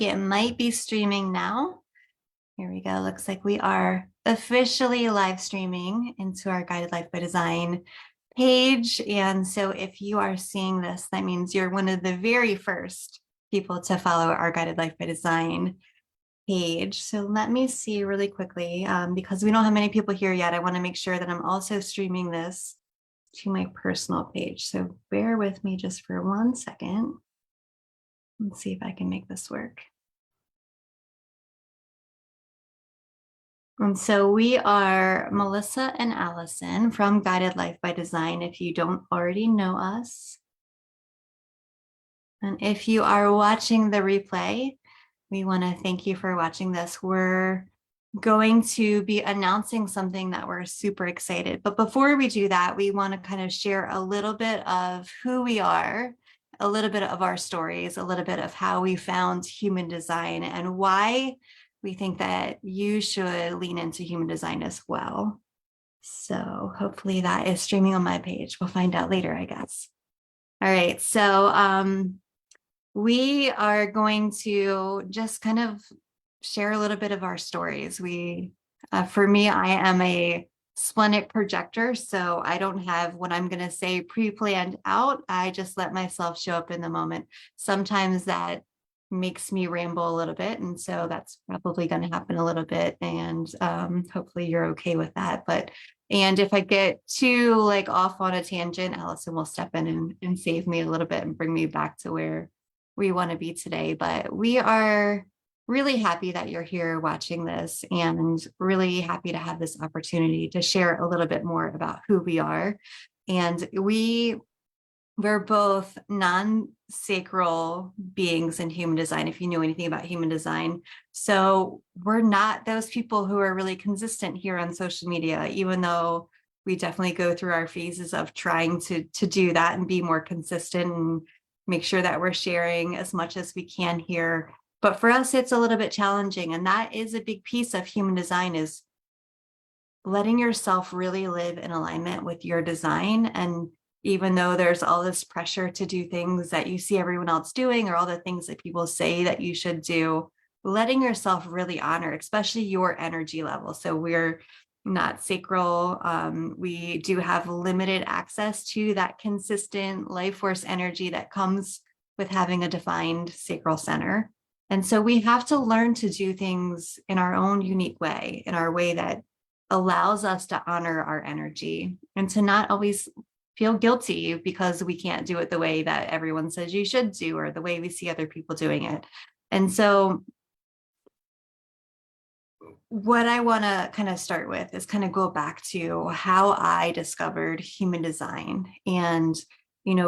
it might be streaming now. Here we go. Looks like we are officially live streaming into our Guided Life by Design page. And so if you are seeing this, that means you're one of the very first people to follow our Guided Life by Design page. So let me see really quickly, because we don't have many people here yet. I want to make sure that I'm also streaming this to my personal page. So bear with me just for 1 second. Let's see if I can make this work. And so we are Melissa and Allison from Guided Life by Design, if you don't already know us. And if you are watching the replay, we want to thank you for watching this. We're going to be announcing something that we're super excited. But before we do that, we want to kind of share a little bit of who we are, a little bit of our stories, a little bit of how we found human design and why we think that you should lean into human design as well. So hopefully that is streaming on my page. We'll find out later, I guess. All right, so we are going to just kind of share a little bit of our stories. For me, I am a splenic projector, so I don't have what I'm going to say pre-planned out. I just let myself show up in the moment. Sometimes that makes me ramble a little bit, and so that's probably going to happen a little bit, and hopefully you're okay with that. And if I get too off on a tangent, Allison will step in and save me a little bit and bring me back to where we want to be today. But we are really happy that you're here watching this and really happy to have this opportunity to share a little bit more about who we are. And we're both non-sacral beings in human design, if you know anything about human design. So we're not those people who are really consistent here on social media, even though we definitely go through our phases of trying to do that and be more consistent and make sure that we're sharing as much as we can here. But for us, it's a little bit challenging. And that is a big piece of human design, is letting yourself really live in alignment with your design. And even though there's all this pressure to do things that you see everyone else doing, or all the things that people say that you should do, letting yourself really honor, especially your energy level. So we're not sacral. We do have limited access to that consistent life force energy that comes with having a defined sacral center. And so we have to learn to do things in our own unique way, in our way that allows us to honor our energy and to not always feel guilty because we can't do it the way that everyone says you should do, or the way we see other people doing it. And so what I want to kind of start with is kind of go back to how I discovered human design. And,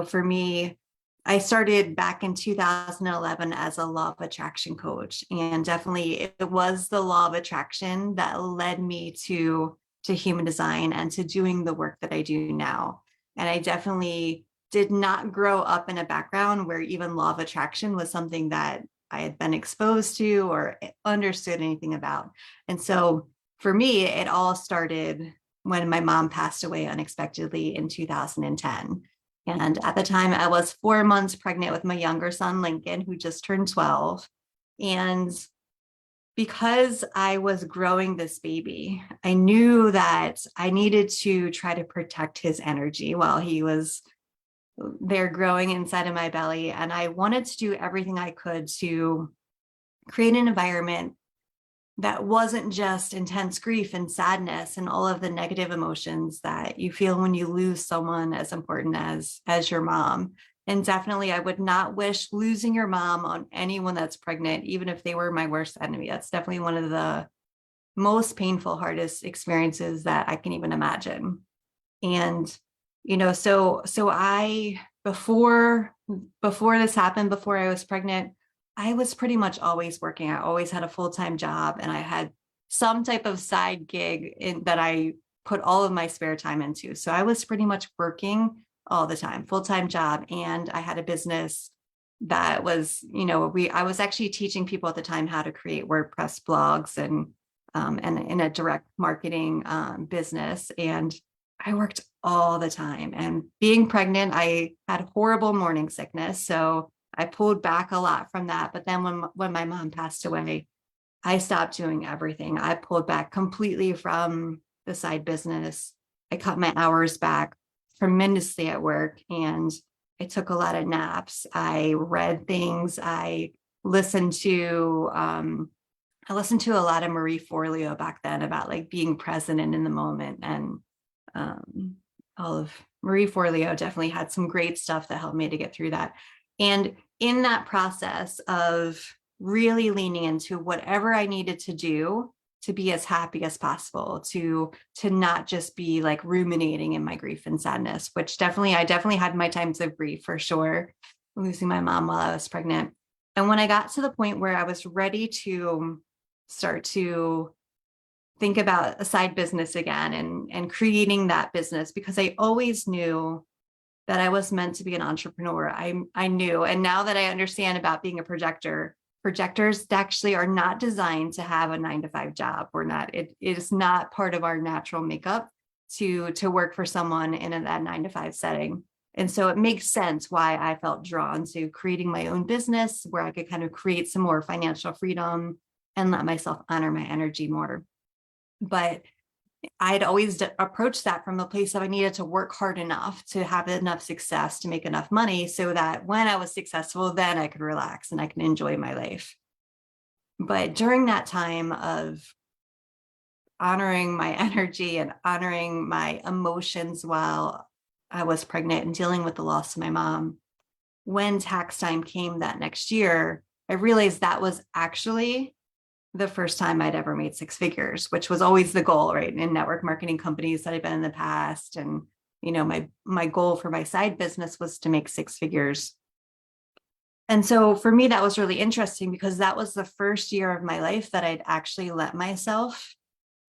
for me, I started back in 2011 as a law of attraction coach. And definitely it was the law of attraction that led me to human design and to doing the work that I do now. And I definitely did not grow up in a background where even law of attraction was something that I had been exposed to or understood anything about. And so for me, it all started when my mom passed away unexpectedly in 2010. And at the time, I was 4 months pregnant with my younger son, Lincoln, who just turned 12. And because I was growing this baby, I knew that I needed to try to protect his energy while he was there growing inside of my belly. And I wanted to do everything I could to create an environment that wasn't just intense grief and sadness and all of the negative emotions that you feel when you lose someone as important as your mom. And definitely, I would not wish losing your mom on anyone that's pregnant, even if they were my worst enemy. That's definitely one of the most painful, hardest experiences that I can even imagine. And, so I, before this happened, before I was pregnant, I was pretty much always working. I always had a full-time job, and I had some type of side gig that I put all of my spare time into. So I was pretty much working all the time, full-time job. And I had a business that was, I was actually teaching people at the time how to create WordPress blogs and in a direct marketing business. And I worked all the time. And being pregnant, I had horrible morning sickness. So I pulled back a lot from that. But then when my mom passed away, I stopped doing everything. I pulled back completely from the side business. I cut my hours back tremendously at work, and I took a lot of naps. I read things. Listened to I listened to a lot of Marie Forleo back then about like being present and in the moment. And all of Marie Forleo definitely had some great stuff that helped me to get through that. And in that process of really leaning into whatever I needed to do to be as happy as possible, to not just be like ruminating in my grief and sadness, which I definitely had my times of grief for sure, losing my mom while I was pregnant. And when I got to the point where I was ready to start to think about a side business again and creating that business, because I always knew that I was meant to be an entrepreneur. I knew, and now that I understand about being a projector, projectors actually are not designed to have a 9-to-5 job. We're not, it is not part of our natural makeup to work for someone in that 9-to-5 setting. And so it makes sense why I felt drawn to creating my own business where I could kind of create some more financial freedom and let myself honor my energy more. But I had always approached that from a place of I needed to work hard enough to have enough success to make enough money so that when I was successful, then I could relax and I can enjoy my life. But during that time of honoring my energy and honoring my emotions while I was pregnant and dealing with the loss of my mom, when tax time came that next year, I realized that was actually the first time I'd ever made 6 figures, which was always the goal, right? In network marketing companies that I've been in the past. And, my goal for my side business was to make 6 figures. And so for me, that was really interesting because that was the first year of my life that I'd actually let myself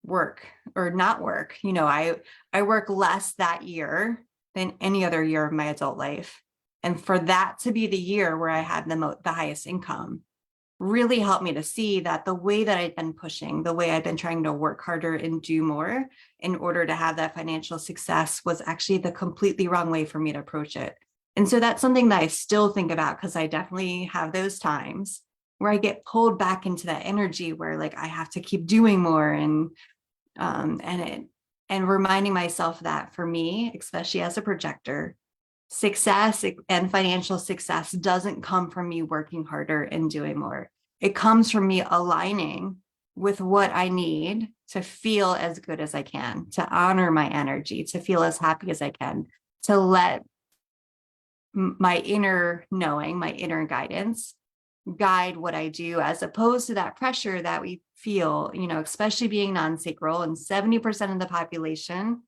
work or not work. I work less that year than any other year of my adult life. And for that to be the year where I had the highest income really helped me to see that the way that I'd been pushing, the way I'd been trying to work harder and do more in order to have that financial success was actually the completely wrong way for me to approach it. And so that's something that I still think about because I definitely have those times where I get pulled back into that energy where like I have to keep doing more and reminding myself that for me, especially as a projector, success and financial success doesn't come from me working harder and doing more. It comes from me aligning with what I need to feel as good as I can, to honor my energy, to feel as happy as I can, to let my inner knowing, my inner guidance guide what I do, as opposed to that pressure that we feel, especially being non-sacral, and 70% of the population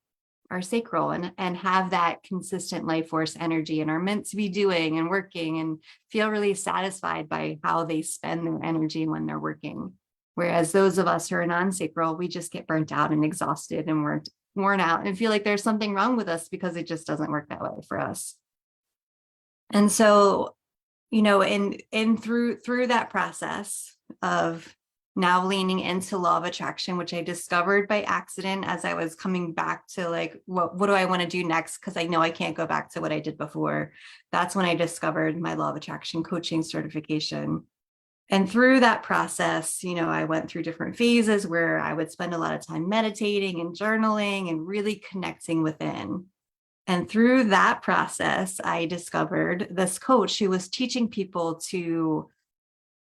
are sacral and have that consistent life force energy and are meant to be doing and working and feel really satisfied by how they spend their energy when they're working. Whereas those of us who are non-sacral, we just get burnt out and exhausted and we're worn out and feel like there's something wrong with us because it just doesn't work that way for us. And so, and through that process of now leaning into law of attraction, which I discovered by accident as I was coming back to like, what do I want to do next? Because I know I can't go back to what I did before. That's when I discovered my law of attraction coaching certification. And through that process, I went through different phases where I would spend a lot of time meditating and journaling and really connecting within. And through that process, I discovered this coach who was teaching people to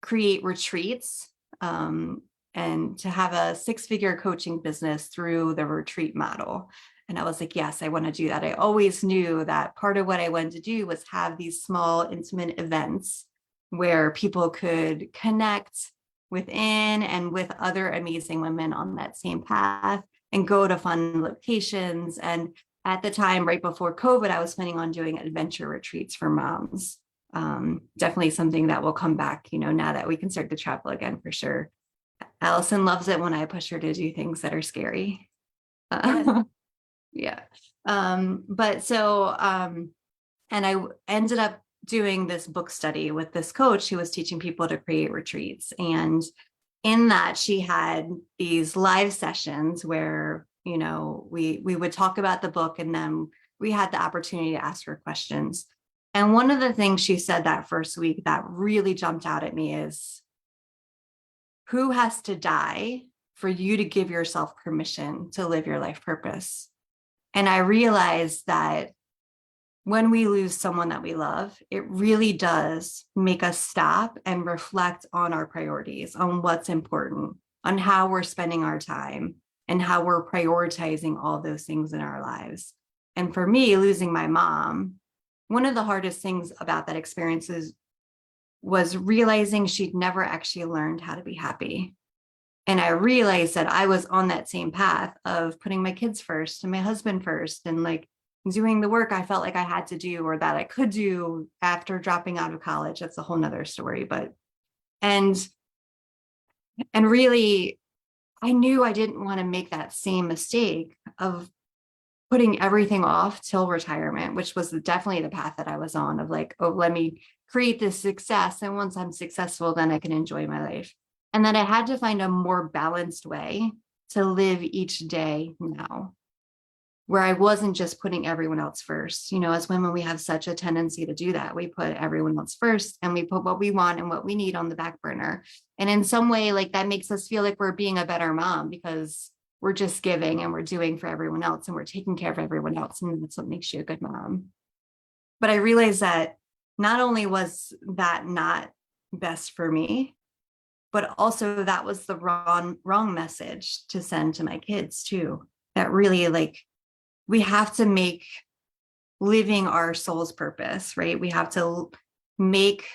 create retreats and to have a 6-figure coaching business through the retreat model. And I was like, yes, I want to do that. I always knew that part of what I wanted to do was have these small, intimate events where people could connect within and with other amazing women on that same path and go to fun locations. And at the time, right before COVID, I was planning on doing adventure retreats for moms. Definitely something that will come back, now that we can start to travel again for sure. Allison loves it when I push her to do things that are scary. Yeah. But so, and I ended up doing this book study with this coach who was teaching people to create retreats. And in that, she had these live sessions where, we would talk about the book and then we had the opportunity to ask her questions. And one of the things she said that first week that really jumped out at me is, who has to die for you to give yourself permission to live your life purpose? And I realized that when we lose someone that we love, it really does make us stop and reflect on our priorities, on what's important, on how we're spending our time, and how we're prioritizing all those things in our lives. And for me, losing my mom, one of the hardest things about that experience was realizing she'd never actually learned how to be happy. And I realized that I was on that same path of putting my kids first and my husband first, and like doing the work I felt like I had to do or that I could do after dropping out of college. That's a whole nother story. But and really, I knew I didn't want to make that same mistake of putting everything off till retirement, which was definitely the path that I was on, of like, oh, let me create this success. And once I'm successful, then I can enjoy my life. And then I had to find a more balanced way to live each day now, where I wasn't just putting everyone else first. You know, as women, we have such a tendency to do that. We put everyone else first and we put what we want and what we need on the back burner. And in some way, like that makes us feel like we're being a better mom because we're just giving and we're doing for everyone else and we're taking care of everyone else. And that's what makes you a good mom. But I realized that not only was that not best for me, but also that was the wrong message to send to my kids too. That really, like, we have to make living our soul's purpose, right? We have to make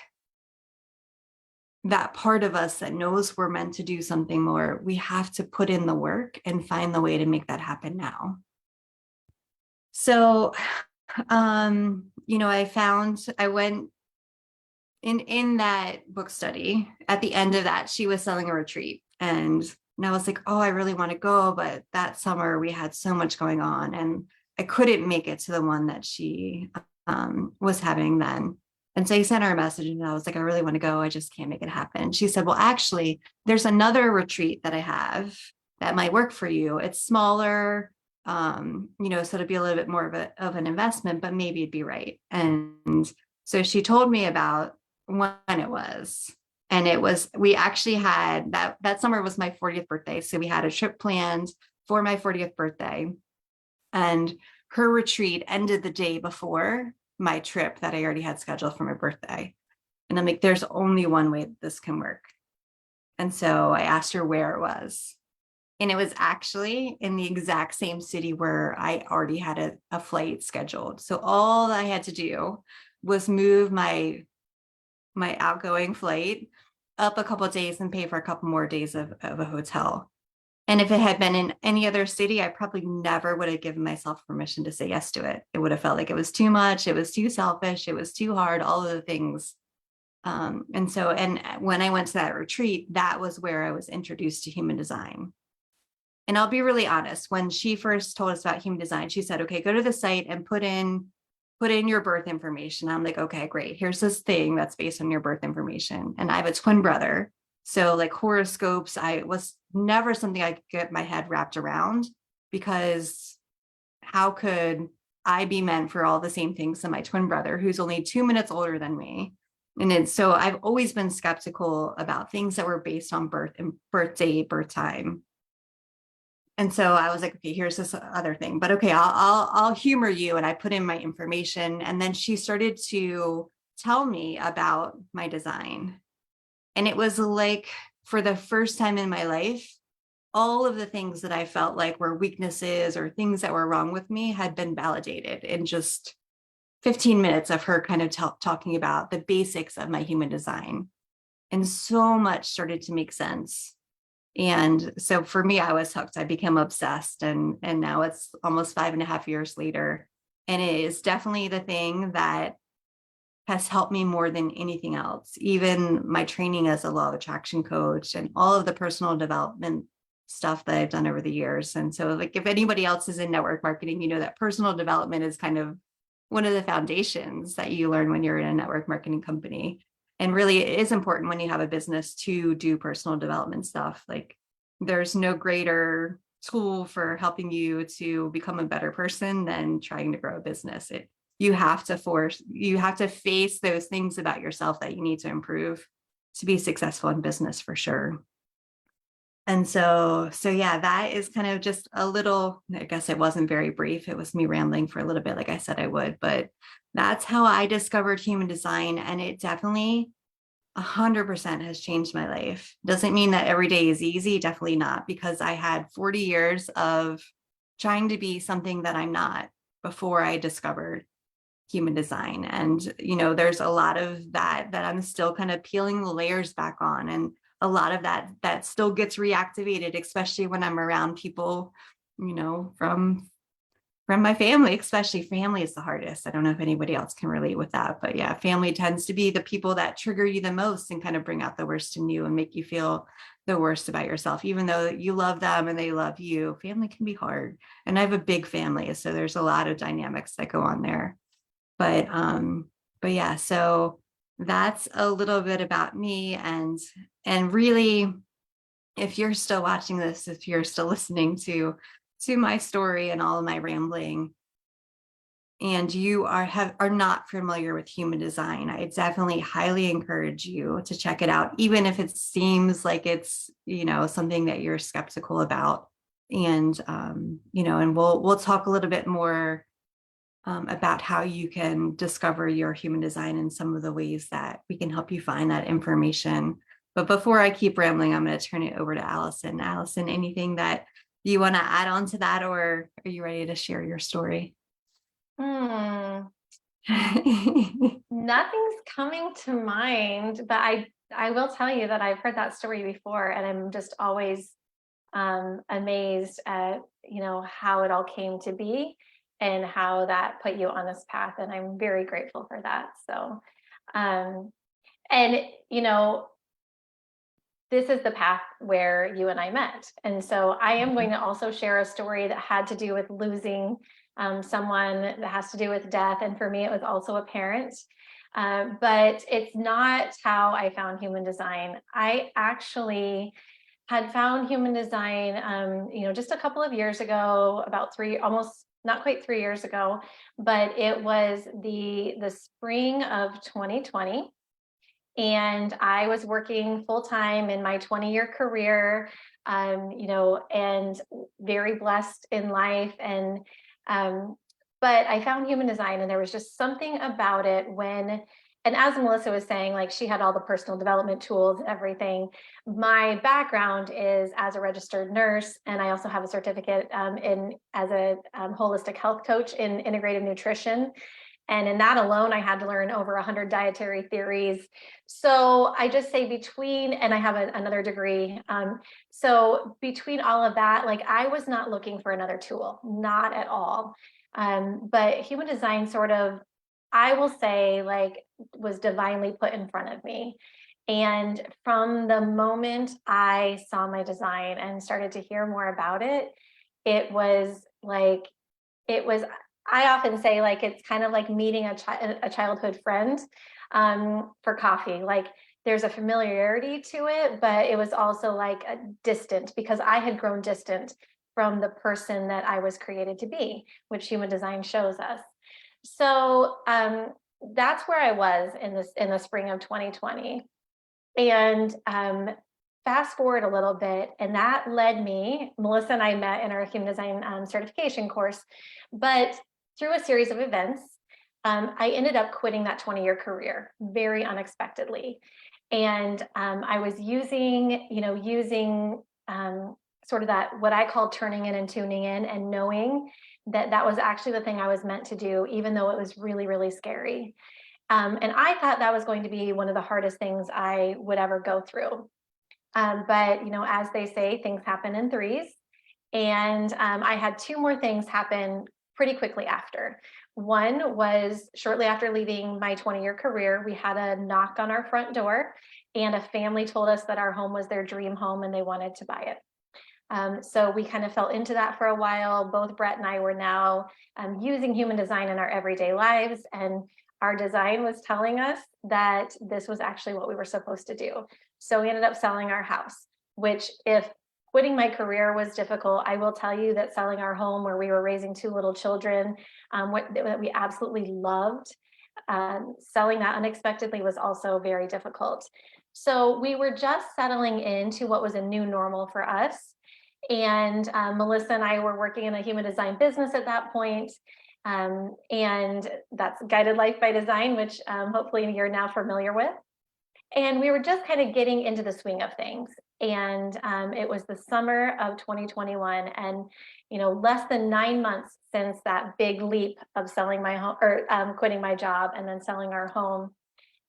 that part of us that knows we're meant to do something more. We have to put in the work and find the way to make that happen now. So, you know, I went in that book study. At the end of that, she was selling a retreat, and I was like, oh, I really want to go, but that summer we had so much going on and I couldn't make it to the one that she was having then. And so I sent her a message and I was like, I really want to go. I just can't make it happen. She said, well, actually, there's another retreat that I have that might work for you. It's smaller, you know, so it'd be a little bit more of an investment, but maybe it'd be right. And so she told me about when it was. And it was, we actually had that summer was my 40th birthday. So we had a trip planned for my 40th birthday. And her retreat ended the day before my trip that I already had scheduled for my birthday. And I'm like, there's only one way this can work. And so I asked her where it was. And it was actually in the exact same city where I already had a flight scheduled. So all I had to do was move my outgoing flight up a couple of days and pay for a couple more days of a hotel. And if it had been in any other city, I probably never would have given myself permission to say yes to it. It would have felt like it was too much. It was too selfish. It was too hard, all of the things. And when I went to that retreat, that was where I was introduced to human design. And I'll be really honest, when she first told us about human design, she said, okay, go to the site and put in your birth information. I'm like, okay, great. Here's this thing that's based on your birth information. And I have a twin brother. So like horoscopes, I was never something I could get my head wrapped around, because how could I be meant for all the same things that my twin brother, who's only 2 minutes older than me? And so I've always been skeptical about things that were based on birth and birth date, birth time. And so I was like, okay, here's this other thing, but okay, I'll humor you. And I put in my information, and then she started to tell me about my design. And it was like, for the first time in my life, all of the things that I felt like were weaknesses or things that were wrong with me had been validated in just 15 minutes of her kind of talking about the basics of my human design. And so much started to make sense. And so for me, I was hooked. I became obsessed. And now it's almost 5.5 years later. And it is definitely the thing that has helped me more than anything else. Even my training as a law of attraction coach and all of the personal development stuff that I've done over the years. And so like, if anybody else is in network marketing, you know that personal development is kind of one of the foundations that you learn when you're in a network marketing company. And really, it is important when you have a business to do personal development stuff. Like, there's no greater tool for helping you to become a better person than trying to grow a business. you have to face those things about yourself that you need to improve to be successful in business for sure. And so yeah, that is kind of just a little, I guess it wasn't very brief. It was me rambling for a little bit, like I said I would, but that's how I discovered human design. And it definitely 100% has changed my life. Doesn't mean that every day is easy, definitely not, because I had 40 years of trying to be something that I'm not before I discovered human design. And, there's a lot of that I'm still kind of peeling the layers back on. And a lot of that still gets reactivated, especially when I'm around people, from my family. Especially family is the hardest. I don't know if anybody else can relate with that, but yeah, family tends to be the people that trigger you the most and kind of bring out the worst in you and make you feel the worst about yourself. Even though you love them and they love you, family can be hard. And I have a big family, so there's a lot of dynamics that go on there. But yeah, so that's a little bit about me. And really, if you're still watching this, if you're still listening to my story and all of my rambling, and you are not familiar with human design, I definitely highly encourage you to check it out, even if it seems like it's something that you're skeptical about. And and we'll talk a little bit more about how you can discover your human design and some of the ways that we can help you find that information. But before I keep rambling, I'm going to turn it over to Allison. Allison, anything that you want to add on to that, or are you ready to share your story? Nothing's coming to mind, but I will tell you that I've heard that story before, and I'm just always amazed at how it all came to be and how that put you on this path, and I'm very grateful for that. So and this is the path where you and I met. And so I am going to also share a story that had to do with losing someone, that has to do with death. And for me, it was also a parent. But it's not how I found human design. I actually had found human design, just a couple of years ago, about almost not quite 3 years ago, but it was the spring of 2020. And I was working full time in my 20-year career, and very blessed in life. And but I found human design, and there was just something about it and as Melissa was saying, like, she had all the personal development tools and everything. My background is as a registered nurse, and I also have a certificate as a holistic health coach in integrative nutrition. And in that alone, I had to learn over 100 dietary theories. So I just say and I have another degree. So between all of that, like, I was not looking for another tool, not at all. But human design sort of, I will say, like, was divinely put in front of me. And from the moment I saw my design and started to hear more about it, it was like, I often say, like, it's kind of like meeting a childhood friend for coffee. Like, there's a familiarity to it, but it was also like a distant, because I had grown distant from the person that I was created to be, which human design shows us. So that's where I was in the spring of 2020. And fast forward a little bit, and that led me, Melissa and I met in our human design certification course, but through a series of events, I ended up quitting that 20-year career very unexpectedly. And I was using sort of that, what I call turning in and tuning in, and knowing that that was actually the thing I was meant to do, even though it was really, really scary. And I thought that was going to be one of the hardest things I would ever go through. But as they say, things happen in threes. And I had two more things happen pretty quickly after. One was shortly after leaving my 20-year career, we had a knock on our front door, and a family told us that our home was their dream home and they wanted to buy it. So we kind of fell into that for a while. Both Brett and I were now using human design in our everyday lives, and our design was telling us that this was actually what we were supposed to do. So we ended up selling our house, which, if quitting my career was difficult. I will tell you that selling our home where we were raising two little children, that we absolutely loved, selling that unexpectedly was also very difficult. So we were just settling into what was a new normal for us. And Melissa and I were working in a human design business at that point. And that's Guided Life by Design, which hopefully you're now familiar with. And we were just kind of getting into the swing of things. And it was the summer of 2021. And, less than 9 months since that big leap of selling my home or quitting my job and then selling our home.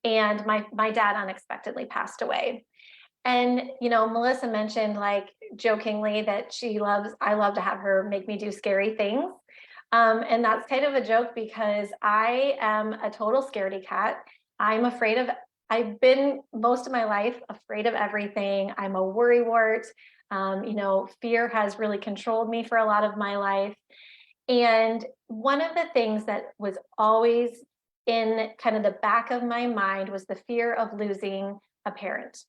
And my dad unexpectedly passed away. And, Melissa mentioned like jokingly that I love to have her make me do scary things. And that's kind of a joke because I am a total scaredy cat. I've been most of my life afraid of everything. I'm a worrywart. Fear has really controlled me for a lot of my life. And one of the things that was always in kind of the back of my mind was the fear of losing a parent.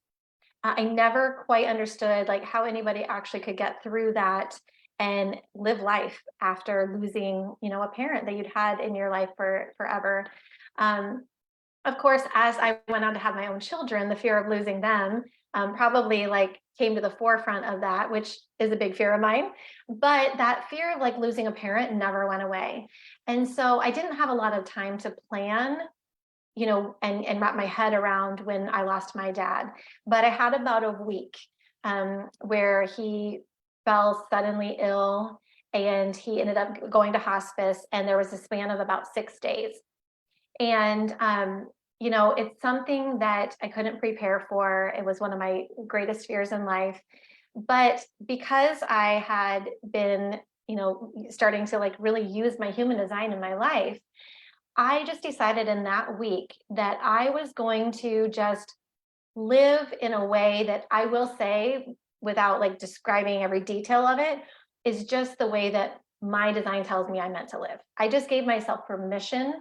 I never quite understood like how anybody actually could get through that and live life after losing, a parent that you'd had in your life for forever. Of course, as I went on to have my own children, the fear of losing them probably like came to the forefront of that, which is a big fear of mine. But that fear of like losing a parent never went away. And so I didn't have a lot of time to plan, and wrap my head around when I lost my dad. But I had about a week where he fell suddenly ill and he ended up going to hospice, and there was a span of about 6 days. And, it's something that I couldn't prepare for. It was one of my greatest fears in life. But because I had been, starting to like really use my human design in my life, I just decided in that week that I was going to just live in a way that I will say, without like describing every detail of it, is just the way that my design tells me I'm meant to live. I just gave myself permission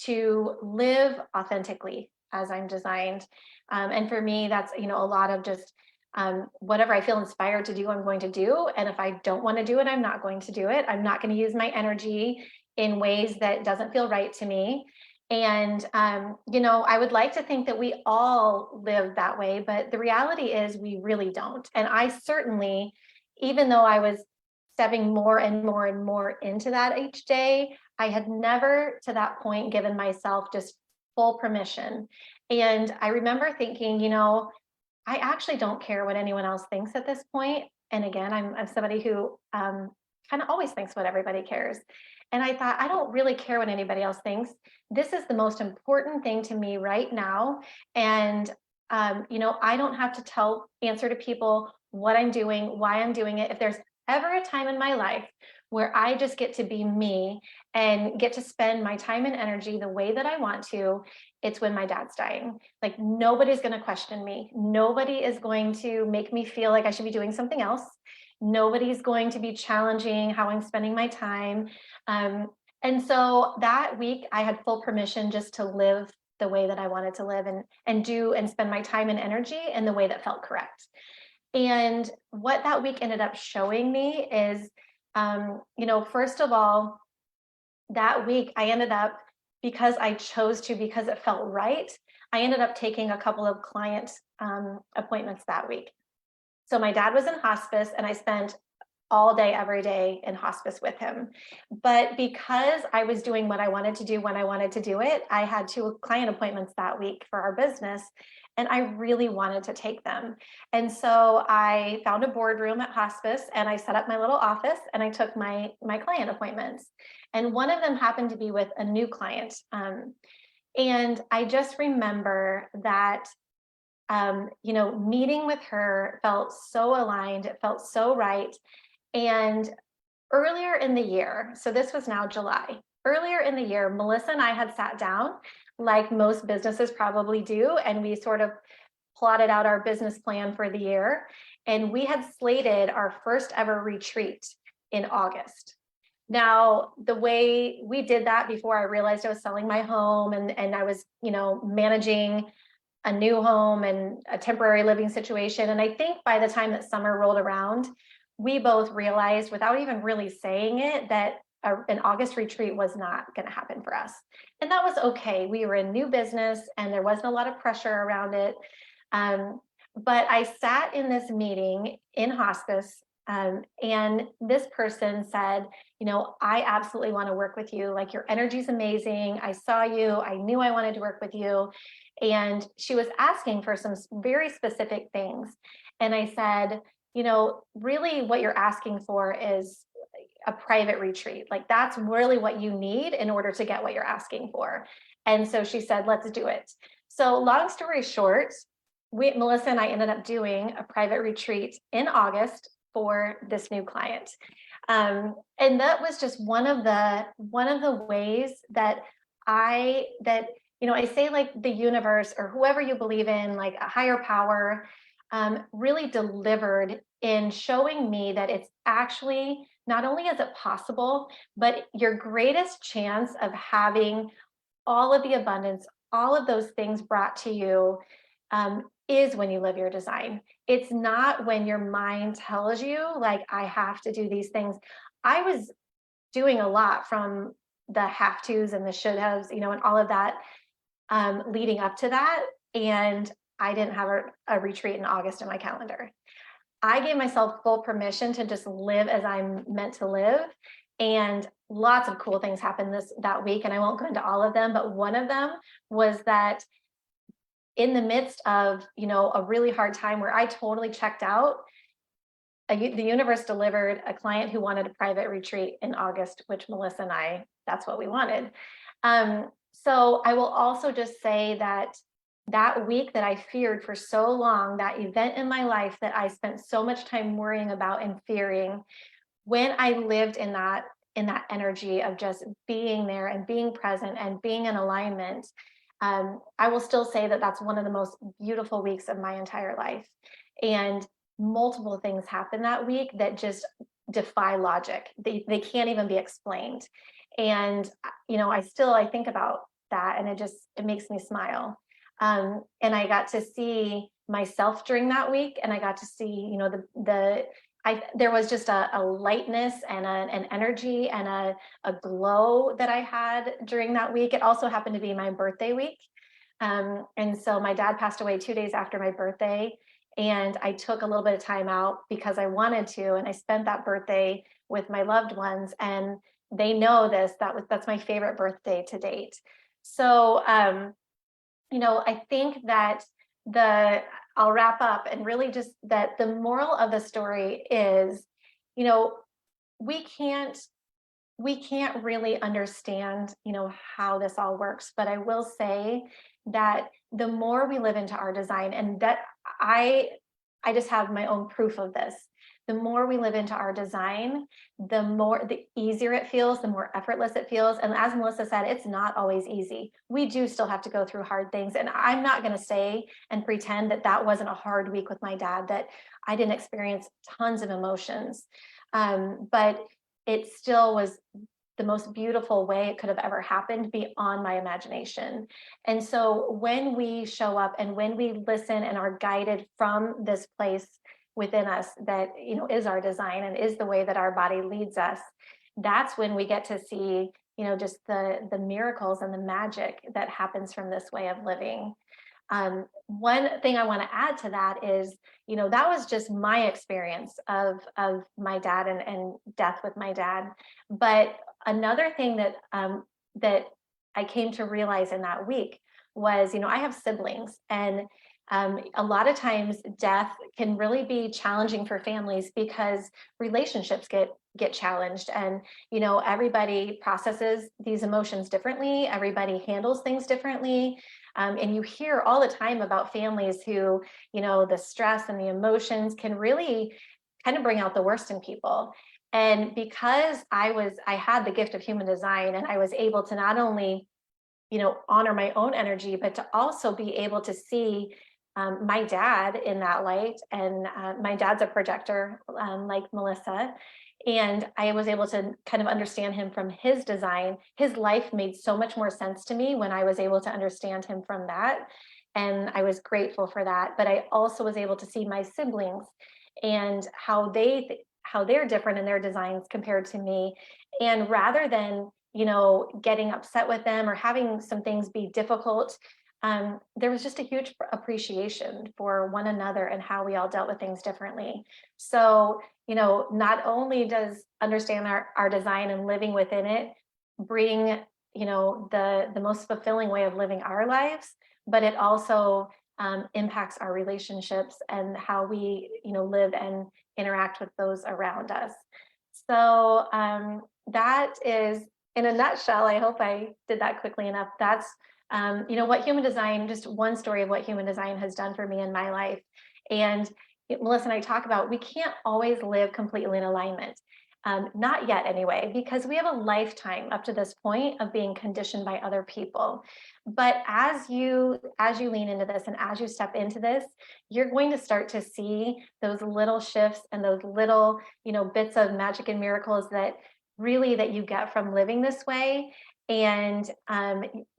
to live authentically as I'm designed. And for me, that's, a lot of just whatever I feel inspired to do, I'm going to do. And if I don't want to do it, I'm not going to do it. I'm not going to use my energy in ways that doesn't feel right to me. And, I would like to think that we all live that way, but the reality is we really don't. And I certainly, even though I was stepping more and more and more into that each day, I had never to that point given myself just full permission. And I remember thinking, I actually don't care what anyone else thinks at this point. And again, I'm somebody who kind of always thinks what everybody cares. And I thought, I don't really care what anybody else thinks. This is the most important thing to me right now. And, I don't have to answer to people what I'm doing, why I'm doing it. If there's ever a time in my life where I just get to be me and get to spend my time and energy the way that I want to, it's when my dad's dying. Like nobody's going to question me. Nobody is going to make me feel like I should be doing something else. Nobody's going to be challenging how I'm spending my time. And so that week I had full permission just to live the way that I wanted to live and do and spend my time and energy in the way that felt correct. And what that week ended up showing me is, first of all, that week I ended up, because I chose to, because it felt right, I ended up taking a couple of client appointments that week. So my dad was in hospice and I spent all day, every day in hospice with him. But because I was doing what I wanted to do when I wanted to do it, I had 2 client appointments that week for our business. And I really wanted to take them. And so I found a boardroom at hospice and I set up my little office and I took my client appointments. And one of them happened to be with a new client. And I just remember that, meeting with her felt so aligned. It felt so right. And earlier in the year, so this was now July, earlier in the year, Melissa and I had sat down like most businesses probably do, and we sort of plotted out our business plan for the year. And we had slated our first ever retreat in August. Now, the way we did that before I realized I was selling my home and I was, managing a new home and a temporary living situation. And I think by the time that summer rolled around, we both realized without even really saying it that an August retreat was not going to happen for us. And that was okay. We were in new business and there wasn't a lot of pressure around it. But I sat in this meeting in hospice, and this person said, you know, I absolutely want to work with you. Like, your energy is amazing. I saw you. I knew I wanted to work with you. And she was asking for some very specific things. And I said, you know, really what you're asking for is a private retreat. Like, that's really what you need in order to get what you're asking for. And so she said, let's do it. So long story short, Melissa and I ended up doing a private retreat in August for this new client. And that was just one of the ways that you know, I say, like, the universe or whoever you believe in, like a higher power, really delivered in showing me that it's actually, not only is it possible, but your greatest chance of having all of the abundance, all of those things brought to you, is when you live your design. It's not when your mind tells you, like, I have to do these things. I was doing a lot from the have tos and the should haves, you know, and all of that, leading up to that. And I didn't have a retreat in August in my calendar. I gave myself full permission to just live as I'm meant to live. And lots of cool things happened that week. And I won't go into all of them, but one of them was that in the midst of, you know, a really hard time where I totally checked out, the universe delivered a client who wanted a private retreat in August, which Melissa and I, that's what we wanted. So I will also just say that that week that I feared for so long, that event in my life that I spent so much time worrying about and fearing, when I lived in that energy of just being there and being present and being in alignment, I will still say that that's one of the most beautiful weeks of my entire life. And multiple things happened that week that just defy logic. They can't even be explained. And, you know, I think about that, and it makes me smile. And I got to see myself during that week, and I got to see, you know, there was just a lightness and an energy and a glow that I had during that week. It also happened to be my birthday week. And so my dad passed away 2 days after my birthday, and I took a little bit of time out because I wanted to, and I spent that birthday with my loved ones, and they know this, that's my favorite birthday to date. So, you know, I think that I'll wrap up and really just that the moral of the story is, you know, we can't really understand, you know, how this all works. But I will say that the more we live into our design, and that I just have my own proof of this, the more we live into our design, the easier it feels, the more effortless it feels. And as Melissa said, it's not always easy. We do still have to go through hard things. And I'm not going to say and pretend that that wasn't a hard week with my dad, that I didn't experience tons of emotions. But it still was the most beautiful way it could have ever happened beyond my imagination. And so when we show up and when we listen and are guided from this place within us that, you know, is our design and is the way that our body leads us, that's when we get to see, you know, just the miracles and the magic that happens from this way of living. One thing I want to add to that is, you know, that was just my experience of my dad and death with my dad. But another thing that that I came to realize in that week was, you know, I have siblings, and a lot of times death can really be challenging for families because relationships get challenged, and, you know, everybody processes these emotions differently. Everybody handles things differently. And you hear all the time about families who, you know, the stress and the emotions can really kind of bring out the worst in people. And because I had the gift of human design, and I was able to not only, you know, honor my own energy, but to also be able to see my dad in that light. And my dad's a projector, like Melissa. And I was able to kind of understand him from his design. His life made so much more sense to me when I was able to understand him from that. And I was grateful for that. But I also was able to see my siblings and how they're different in their designs compared to me. And rather than, getting upset with them or having some things be difficult, there was just a huge appreciation for one another and how we all dealt with things differently. So, not only does understand our design and living within it bring, the most fulfilling way of living our lives, but it also impacts our relationships and how we, live and interact with those around us. So that is, in a nutshell, I hope I did that quickly enough. That's, what human design, just one story of what human design has done for me in my life. And Melissa and I talk about, we can't always live completely in alignment. Not yet anyway, because we have a lifetime up to this point of being conditioned by other people. But as you lean into this and as you step into this, you're going to start to see those little shifts and those little, bits of magic and miracles that you get from living this way. And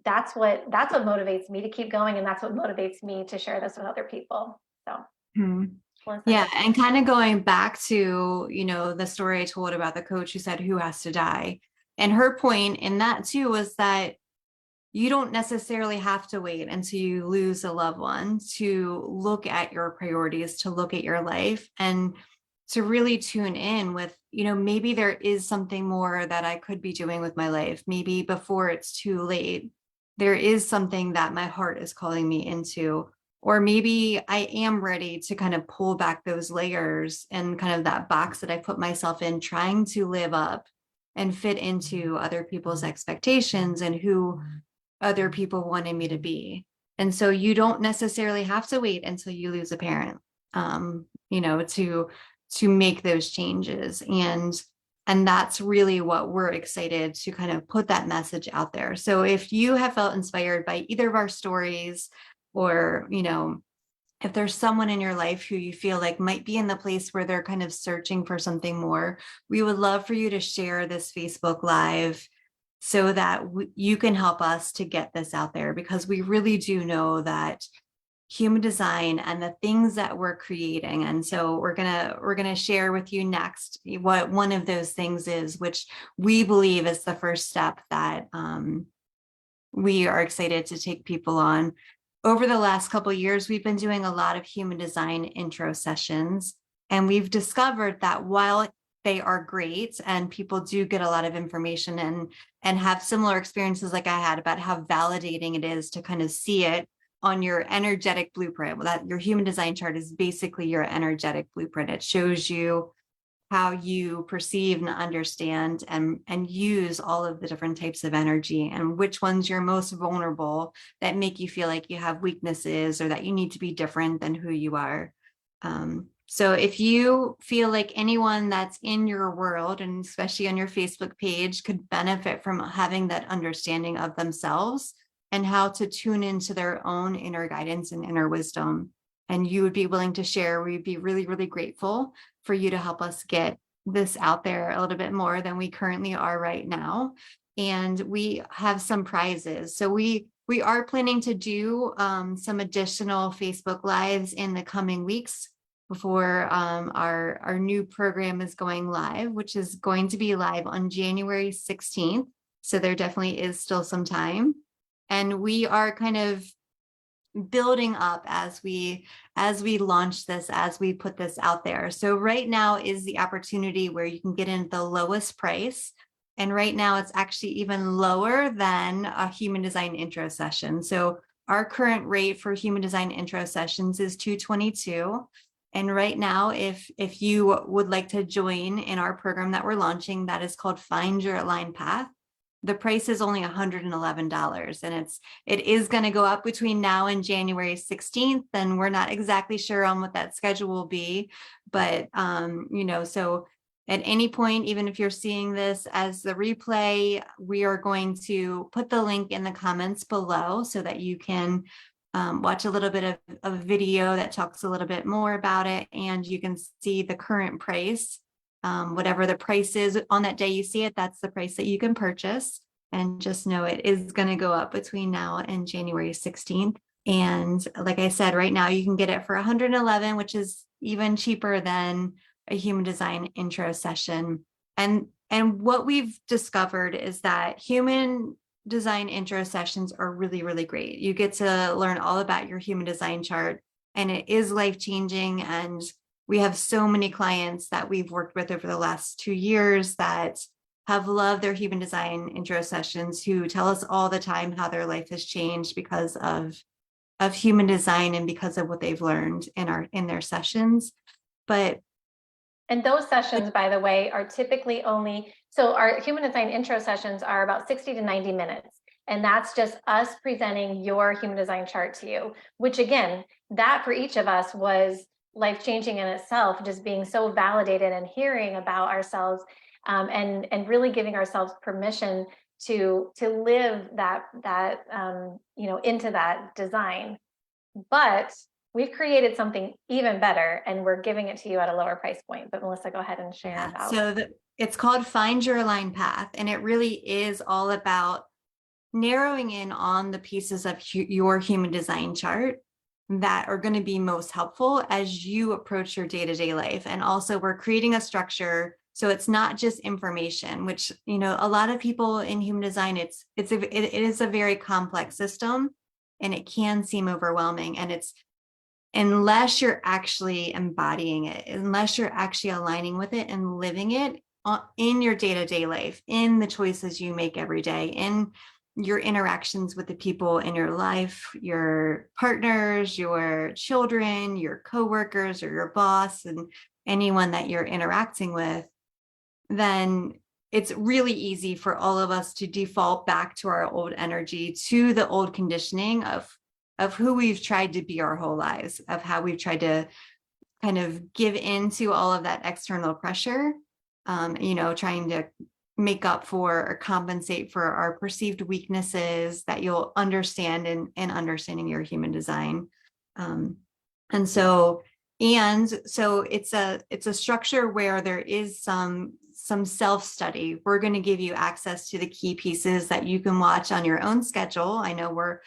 that's what motivates me to keep going, and that's what motivates me to share this with other people. So Hmm. Melissa. Yeah, and kind of going back to, the story I told about the coach who said, who has to die? And her point in that too was that you don't necessarily have to wait until you lose a loved one to look at your priorities, to look at your life, and to really tune in with, maybe there is something more that I could be doing with my life. Maybe before it's too late, there is something that my heart is calling me into. Or maybe I am ready to kind of pull back those layers and kind of that box that I put myself in, trying to live up and fit into other people's expectations and who other people wanted me to be. And so you don't necessarily have to wait until you lose a parent, to make those changes. And that's really what we're excited to kind of put that message out there. So if you have felt inspired by either of our stories, or, if there's someone in your life who you feel like might be in the place where they're kind of searching for something more, we would love for you to share this Facebook Live so that you can help us to get this out there, because we really do know that human design and the things that we're creating. And so we're gonna share with you next what one of those things is, which we believe is the first step that we are excited to take people on. Over the last couple of years, we've been doing a lot of human design intro sessions, and we've discovered that while they are great and people do get a lot of information and have similar experiences like I had about how validating it is to kind of see it on your energetic blueprint. Well, that your human design chart is basically your energetic blueprint. It shows you how you perceive and understand and use all of the different types of energy, and which ones you're most vulnerable, that make you feel like you have weaknesses or that you need to be different than who you are. So if you feel like anyone that's in your world, and especially on your Facebook page, could benefit from having that understanding of themselves and how to tune into their own inner guidance and inner wisdom, and you would be willing to share, we'd be really, really grateful for you to help us get this out there a little bit more than we currently are right now. And we have some prizes. So we are planning to do some additional Facebook Lives in the coming weeks before our new program is going live, which is going to be live on January 16th. So there definitely is still some time. And we are kind of building up as we launch this, as we put this out there. So right now is the opportunity where you can get in the lowest price. And right now it's actually even lower than a human design intro session. So our current rate for human design intro sessions is $222. And right now, if you would like to join in our program that we're launching, that is called Find Your Aligned Path, the price is only $111, and it is going to go up between now and January 16th. And we're not exactly sure on what that schedule will be, but so at any point, even if you're seeing this as the replay, we are going to put the link in the comments below so that you can watch a little bit of a video that talks a little bit more about it, and you can see the current price. Whatever the price is on that day you see it, that's the price that you can purchase. And just know it is going to go up between now and January 16th. And like I said, right now you can get it for 111, which is even cheaper than a human design intro session. And what we've discovered is that human design intro sessions are really, really great. You get to learn all about your human design chart, and it is life-changing. And we have so many clients that we've worked with over the last 2 years that have loved their human design intro sessions, who tell us all the time how their life has changed because of human design and because of what they've learned in their sessions. But And those sessions, by the way, are typically only, so our human design intro sessions are about 60 to 90 minutes. And that's just us presenting your human design chart to you, which again, that for each of us was life-changing in itself, just being so validated and hearing about ourselves, and really giving ourselves permission to live that into that design. But we've created something even better, and we're giving it to you at a lower price point. But Melissa, go ahead and share about. So it's called Find Your Aligned Path, and it really is all about narrowing in on the pieces of your human design chart that are going to be most helpful as you approach your day-to-day life. And also, we're creating a structure so it's not just information, which, a lot of people in human design, it is a very complex system, and it can seem overwhelming. And it's, unless you're actually embodying it, unless you're actually aligning with it and living it in your day-to-day life, in the choices you make every day, in your interactions with the people in your life, your partners, your children, your coworkers, or your boss, and anyone that you're interacting with, then it's really easy for all of us to default back to our old energy, to the old conditioning of who we've tried to be our whole lives, of how we've tried to kind of give into all of that external pressure, trying to make up for or compensate for our perceived weaknesses that you'll understand in understanding your human design. And so it's a structure where there is some self-study. We're going to give you access to the key pieces that you can watch on your own schedule. I know we're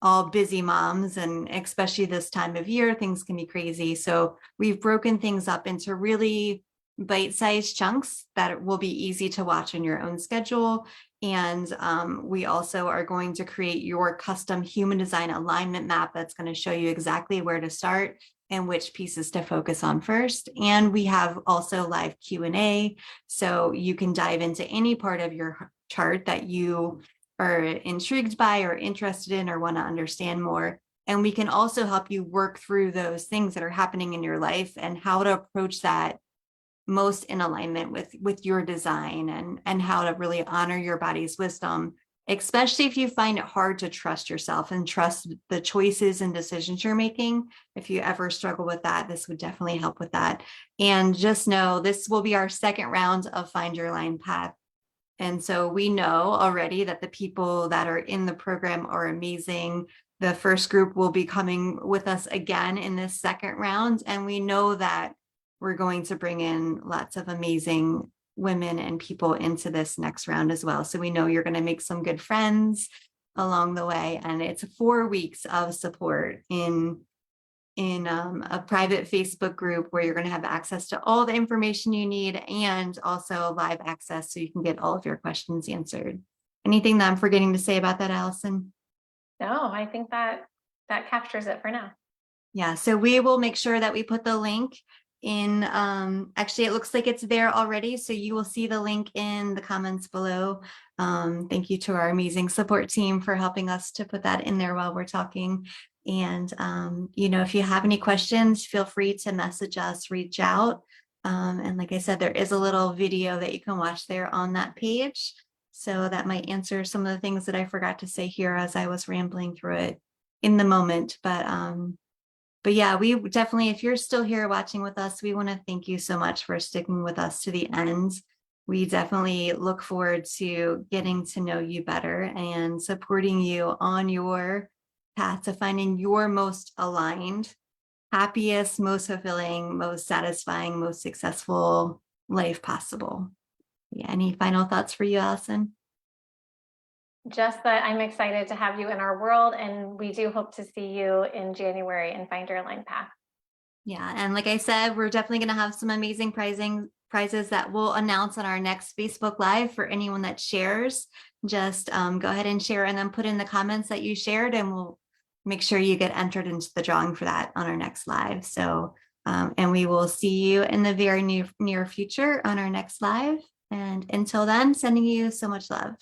all busy moms, and especially this time of year, things can be crazy. So we've broken things up into really bite-sized chunks that will be easy to watch on your own schedule. And we also are going to create your custom human design alignment map that's going to show you exactly where to start and which pieces to focus on first. And we have also live Q&A, so you can dive into any part of your chart that you are intrigued by or interested in or want to understand more. And we can also help you work through those things that are happening in your life and how to approach that most in alignment with your design, and how to really honor your body's wisdom, especially if you find it hard to trust yourself and trust the choices and decisions you're making. If you ever struggle with that, this would definitely help with that. And just know this will be our second round of Find Your Aligned Path. And so we know already that the people that are in the program are amazing. The first group will be coming with us again in this second round. And we know that we're going to bring in lots of amazing women and people into this next round as well. So we know you're going to make some good friends along the way. And it's 4 weeks of support in a private Facebook group where you're going to have access to all the information you need, and also live access so you can get all of your questions answered. Anything that I'm forgetting to say about that, Allison? No, I think that captures it for now. Yeah, so we will make sure that we put the link in, actually, it looks like it's there already, so you will see the link in the comments below. Thank you to our amazing support team for helping us to put that in there while we're talking. And, if you have any questions, feel free to message us, reach out. And like I said, there is a little video that you can watch there on that page. So that might answer some of the things that I forgot to say here as I was rambling through it in the moment. But yeah, we definitely, if you're still here watching with us, we want to thank you so much for sticking with us to the end. We definitely look forward to getting to know you better and supporting you on your path to finding your most aligned, happiest, most fulfilling, most satisfying, most successful life possible. Yeah, any final thoughts for you, Allison? just that I'm excited to have you in our world, and we do hope to see you in January and find your aligned path. Yeah, and like I said, we're definitely going to have some amazing prizes that we'll announce on our next Facebook Live for anyone that shares. Just go ahead and share and then put in the comments that you shared, and we'll make sure you get entered into the drawing for that on our next live. So, and we will see you in the very near future on our next live. And until then, sending you so much love.